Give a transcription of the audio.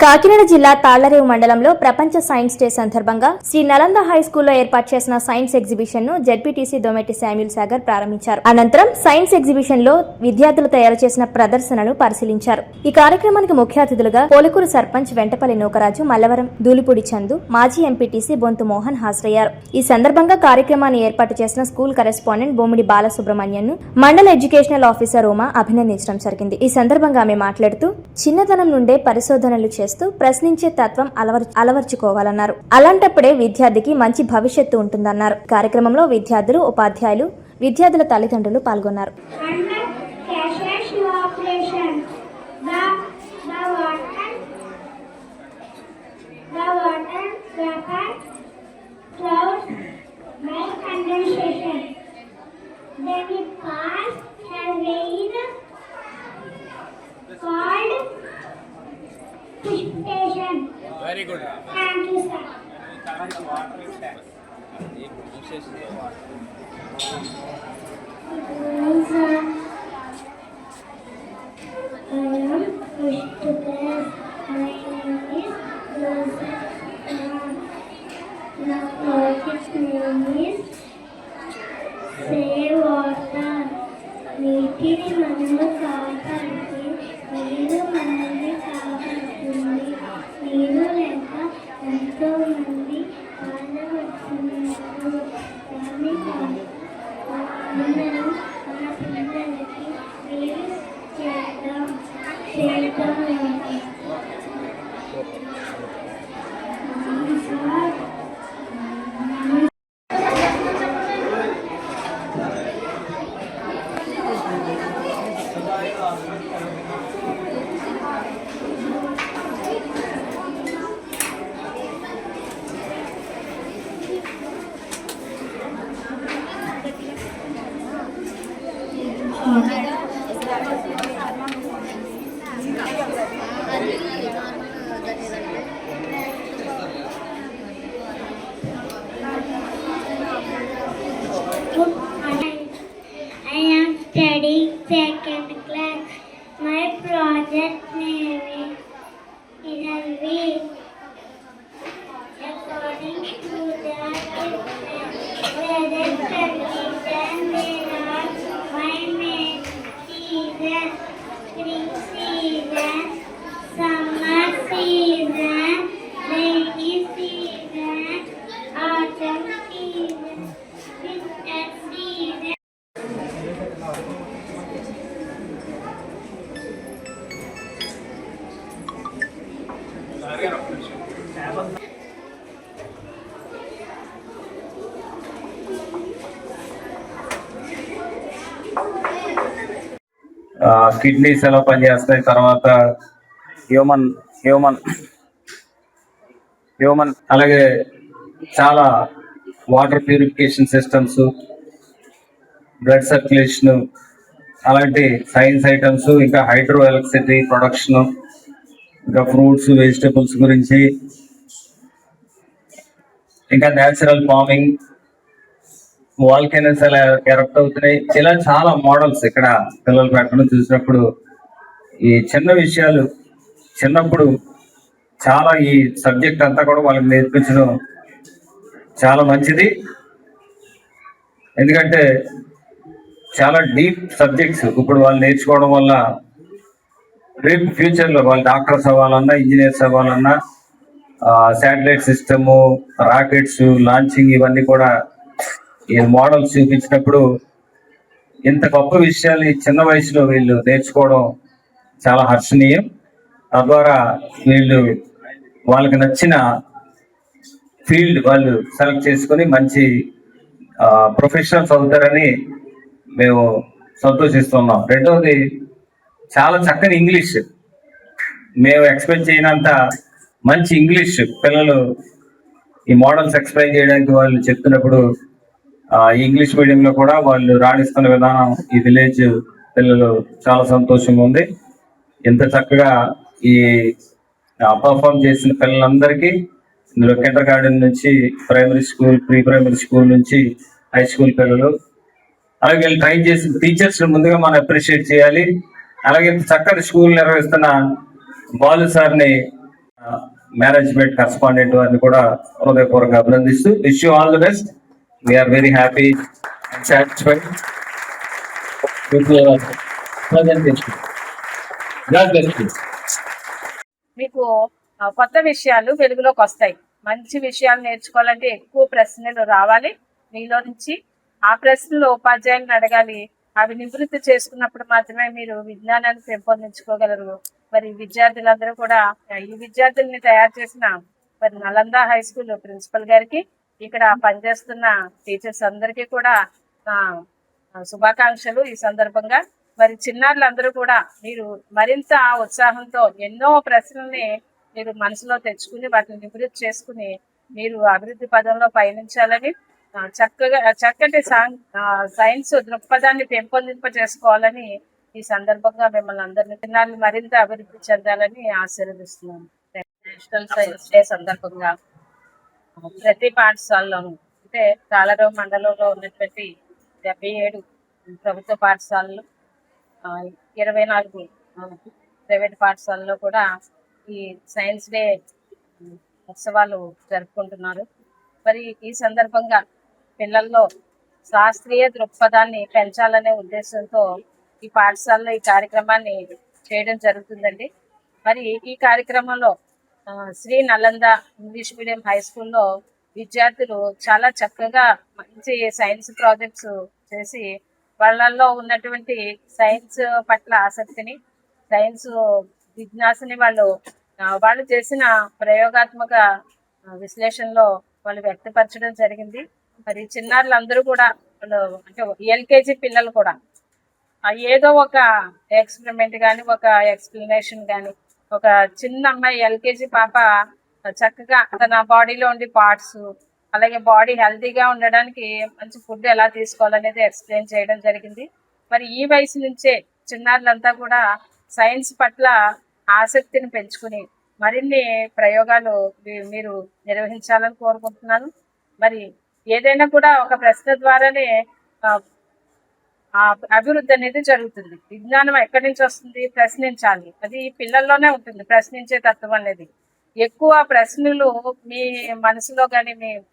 కాకినాడ జిల్లా తాళ్లరేవు మండలంలో ప్రపంచ సైన్స్ డే సందర్భంగా శ్రీ నలంద హై స్కూల్లో ఏర్పాటు చేసిన సైన్స్ ఎగ్జిబిషన్ ను జెడ్పీటీసీ దోమెటి శామ్యూల్ సాగర్ ప్రారంభించారు. అనంతరం సైన్స్ ఎగ్జిబిషన్ లో విద్యార్థులు తయారు చేసిన ప్రదర్శనను పరిశీలించారు. ఈ కార్యక్రమానికి ముఖ్య అతిథులుగా పోలికూరు సర్పంచ్ వెంటపల్లి నూకరాజు, మల్లవరం ధూళిపూడి చందు, మాజీ ఎంపీటీసీ బొంతు మోహన్ హాజరయ్యారు. ఈ సందర్భంగా కార్యక్రమాన్ని ఏర్పాటు చేసిన స్కూల్ కరెస్పాండెంట్ బొమ్మిడి బాలసుబ్రహ్మణ్యన్ ను మండల ఎడ్యుకేషనల్ ఆఫీసర్ ఉమా అభినందించడం జరిగింది. ఈ సందర్భంగా ఆమె మాట్లాడుతూ చిన్నతనం నుండే పరిశోధనలు చేస్తూ ప్రశ్నించే తత్వం అలవర్చుకోవాలన్నారు. అలాంటప్పుడే విద్యార్థికి మంచి భవిష్యత్తు ఉంటుందన్నారు. కార్యక్రమంలో విద్యార్థులు, ఉపాధ్యాయులు, విద్యార్థుల తల్లిదండ్రులు పాల్గొన్నారు. Very good. Thank you, sir. Save water. నీటిని మనము కాపాడితే నీరు మనల్ని కాపాడుతుంది. నీరు లేక ఎంతో మంది బాధపడుతున్నారు. కానీ అందరం మన పిల్లలకి నీరు చేద్దాం. I am studying second class. My project name is Inalvi. According to the weather condition, there are 5 main seasons: spring season, summer season, rainy season, autumn season, winter season. Kidneys ఎలా పనిచేస్తాయి, తర్వాత హ్యూమన్ అలాగే చాలా water purification systems, blood circulation, అలాంటి science items, ఇంకా hydro electricity production, ఇంకా fruits, vegetables గురించి, ఇంకా న్యాచురల్ ఫార్మింగ్, వాల్కెనోస్ ఎలా ఎరప్ట్ అవుతున్నాయి, ఇలా చాలా మోడల్స్ ఇక్కడ పిల్లలు పెట్టడం చూసినప్పుడు ఈ చిన్న విషయాలు చిన్నప్పుడు చాలా ఈ సబ్జెక్ట్ అంతా కూడా వాళ్ళకి నేర్పించడం చాలా మంచిది. ఎందుకంటే చాలా డీప్ సబ్జెక్ట్స్ ఇప్పుడు వాళ్ళు నేర్చుకోవడం వల్ల రేపు ఫ్యూచర్లో వాళ్ళు డాక్టర్స్ అవ్వాలన్నా, ఇంజనీర్స్ అవ్వాలన్నా, శాటిలైట్ సిస్టము, రాకెట్స్ లాంచింగ్, ఇవన్నీ కూడా ఈ మోడల్స్ చూపించినప్పుడు ఇంత గొప్ప విషయాలు చిన్న వయసులో వీళ్ళు నేర్చుకోవడం చాలా హర్షణీయం. తద్వారా వీళ్ళు వాళ్ళకి నచ్చిన ఫీల్డ్ వాళ్ళు సెలెక్ట్ చేసుకుని మంచి ప్రొఫెషనల్స్ అవుతారని మేము సంతోషిస్తున్నాం. రెండవది, చాలా చక్కని ఇంగ్లీష్, మేము ఎక్స్పెక్ట్ చేయనంత మంచి ఇంగ్లీష్ పిల్లలు ఈ మోడల్స్ ఎక్స్ప్లెయిన్ చేయడానికి వాళ్ళు చెప్తున్నప్పుడు ఇంగ్లీష్ మీడియంలో కూడా వాళ్ళు రాణిస్తున్న విధానం ఈ విలేజ్ పిల్లలు చాలా సంతోషంగా ఉంది. ఇంత చక్కగా ఈ పర్ఫామ్ చేసిన పిల్లలందరికీ, ఇందులో కిండర్ గార్డెన్ నుంచి primary school, pre primary school నుంచి హై స్కూల్ పిల్లలు, అలాగే వీళ్ళు ట్రైన్ చేసిన టీచర్స్ ముందుగా మనం అప్రిషియేట్ చేయాలి. అలాగే చక్కటి స్కూల్ నిర్వహిస్తున్న బాలు సార్ని మేనేజ్మెంట్ కరస్పాండెంట్ వారిని కూడా హృదయపూర్వకంగా అభినందిస్తూ wish you all the best. We are very happy and satisfied with your presentation. God bless you. మీకు కొత్త విషయాలు వెలుగులోకి వస్తాయి. మంచి విషయాలు నేర్చుకోవాలంటే ఎక్కువ ప్రశ్నలు రావాలి మీలో నుంచి. ఆ ప్రశ్నలు ఉపాధ్యాయులను అడగాలి. అవి నివృత్తి చేసుకున్నప్పుడు మాత్రమే మీరు విజ్ఞానాన్ని పెంపొందించుకోగలరు. మరి విద్యార్థులందరూ కూడా ఈ విద్యార్థుల్ని తయారు చేసిన మరి నలంద హై స్కూల్ ప్రిన్సిపల్ గారికి, ఇక్కడ పనిచేస్తున్న టీచర్స్ అందరికీ కూడా శుభాకాంక్షలు. ఈ సందర్భంగా మరి చిన్నారులందరూ కూడా మీరు మరింత ఉత్సాహంతో ఎన్నో ప్రశ్నల్ని మీరు మనసులో తెచ్చుకుని వాటిని నివృత్తి చేసుకుని మీరు అభివృద్ధి పదంలో పయనించాలని, చక్కటి సైన్స్ దృక్పథాన్ని పెంపొందింపజేసుకోవాలని ఈ సందర్భంగా మిమ్మల్ని అందరినీ చిన్నారులు మరింత అభివృద్ధి చెందాలని ఆశీర్వదిస్తున్నాను. నేషనల్ సైన్స్ డే సందర్భంగా ప్రతి పాఠశాలలోనూ అంటే కాలరావు మండలంలో ఉన్నటువంటి 77 ప్రభుత్వ పాఠశాలలు, 24 ప్రైవేట్ పాఠశాలలో కూడా ఈ సైన్స్ డే ఉత్సవాలు జరుపుకుంటున్నారు. మరి ఈ సందర్భంగా పిల్లల్లో శాస్త్రీయ దృక్పథాన్ని పెంచాలనే ఉద్దేశంతో ఈ పాఠశాలలో ఈ కార్యక్రమాన్ని చేయడం జరుగుతుందండి. మరి ఈ కార్యక్రమంలో Shri Nalanda English medium high స్కూల్లో విద్యార్థులు చాలా చక్కగా మంచి సైన్స్ ప్రాజెక్ట్స్ చేసి వాళ్ళల్లో ఉన్నటువంటి సైన్స్ పట్ల ఆసక్తిని, సైన్స్ జిజ్ఞాసని వాళ్ళు చేసిన ప్రయోగాత్మక విశ్లేషణలో వాళ్ళు వ్యక్తపరచడం జరిగింది. మరి చిన్నారులందరూ కూడా వాళ్ళు అంటే ఎల్కేజీ పిల్లలు కూడా ఏదో ఒక ఎక్స్పెరిమెంట్ కానీ ఒక ఎక్స్ప్లెనేషన్ కానీ, ఒక చిన్న అమ్మాయి ఎల్కేజీ పాప చక్కగా తన బాడీలో ఉండే పార్ట్స్, అలాగే బాడీ హెల్తీగా ఉండడానికి మంచి ఫుడ్ ఎలా తీసుకోవాలనేది ఎక్స్ప్లెయిన్ చేయడం జరిగింది. మరి ఈ వయసు నుంచే చిన్నారులంతా కూడా సైన్స్ పట్ల ఆసక్తిని పెంచుకుని మరిన్ని ప్రయోగాలు మీరు నిర్వహించాలని కోరుకుంటున్నాను. మరి ఏదైనా కూడా ఒక ప్రశ్న ద్వారానే అభివృద్ధి అనేది జరుగుతుంది. విజ్ఞానం ఎక్కడి నుంచి వస్తుంది? ప్రశ్నించాలి. అది పిల్లల్లోనే ఉంటుంది ప్రశ్నించే తత్వం అనేది. ఎక్కువ ప్రశ్నలు మీ మనసులో కానీ మీ